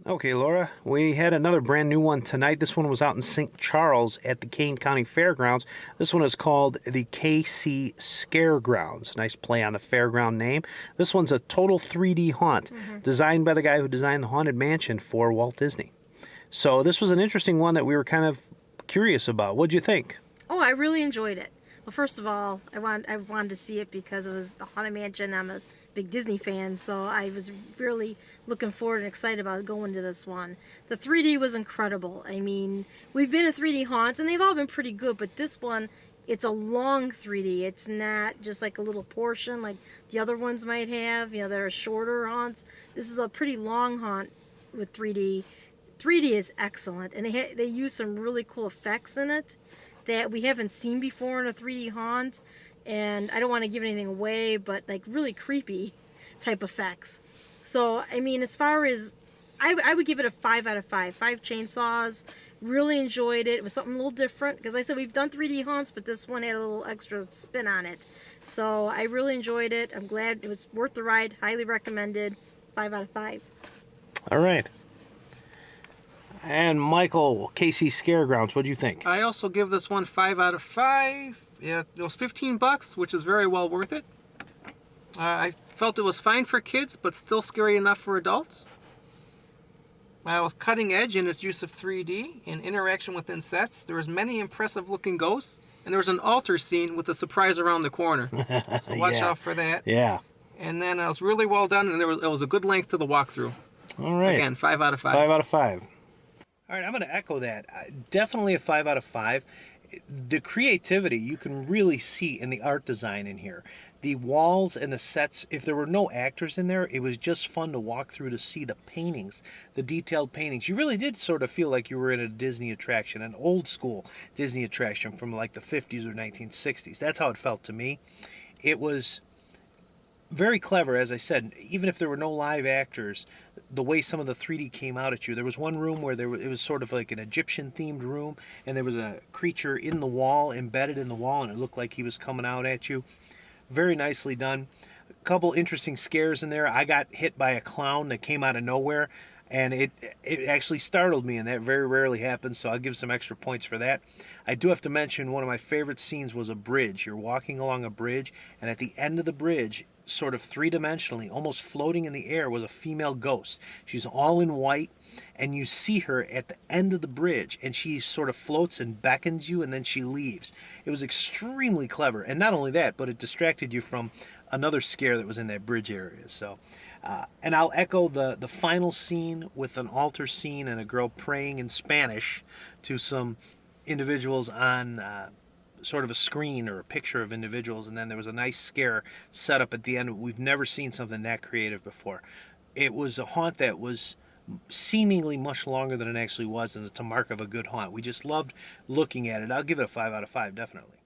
Okay, Laura, we had another brand new one tonight. This one was out in St. Charles at the Kane County Fairgrounds. This one is called the KC Scaregrounds. Nice play on the fairground name. This one's a total 3D haunt, designed by the guy who designed the Haunted Mansion for Walt Disney. So this was an interesting one that we were kind of curious about. What'd you think? Oh, I really enjoyed it. Well, first of all, I wanted to see it because it was the Haunted Mansion. I'm a big Disney fan, so I was really looking forward and excited about going to this one. The 3D was incredible. I mean, we've been in 3D haunts, and they've all been pretty good, but this one, it's a long 3D. It's not just like a little portion like the other ones might have. You know, there are shorter haunts. This is a pretty long haunt with 3D. 3D is excellent, and they use some really cool effects in it that we haven't seen before in a 3D haunt. And I don't want to give anything away, but like really creepy type effects. So, I mean, as far as, I would give it a 5 out of 5. 5 chainsaws. Really enjoyed it. It was something a little different. Because like I said, we've done 3D haunts, but this one had a little extra spin on it. So, I really enjoyed it. I'm glad it was worth the ride. Highly recommended. 5 out of 5. All right. And Michael, KC Scaregrounds, what do you think? I also give this one 5 out of 5. Yeah, it was $15, which is very well worth it. I felt it was fine for kids, but still scary enough for adults. It was cutting edge in its use of 3D and interaction within sets. There was many impressive looking ghosts, and there was an altar scene with a surprise around the corner. So watch out for that. Yeah. And then it was really well done, and it was a good length to the walkthrough. All right. Again, 5 out of 5. 5 out of 5. All right, I'm going to echo that. Definitely a 5 out of 5. The creativity you can really see in the art design in here. The walls and the sets, if there were no actors in there, it was just fun to walk through to see the paintings, the detailed paintings. You really did sort of feel like you were in a Disney attraction, an old school Disney attraction from like the 50s or 1960s. That's how it felt to me. It was very clever, as I said. Even if there were no live actors, the way some of the 3D came out at you. There was one room where it was sort of like an Egyptian-themed room, and there was a creature in the wall, embedded in the wall, and it looked like he was coming out at you. Very nicely done. A couple interesting scares in there. I got hit by a clown that came out of nowhere, and it actually startled me, and that very rarely happens, so I'll give some extra points for that. I do have to mention one of my favorite scenes was a bridge. You're walking along a bridge, and at the end of the bridge, sort of three-dimensionally, almost floating in the air, was a female ghost. She's all in white, and you see her at the end of the bridge, and she sort of floats and beckons you, and then she leaves. It was extremely clever, and not only that, but it distracted you from another scare that was in that bridge area. So, and I'll echo the final scene with an altar scene and a girl praying in Spanish to some individuals on sort of a screen or a picture of individuals, and then there was a nice scare set up at the end. We've never seen something that creative before. It was a haunt that was seemingly much longer than it actually was, and it's a mark of a good haunt. We just loved looking at it. I'll give it a 5 out of 5, definitely.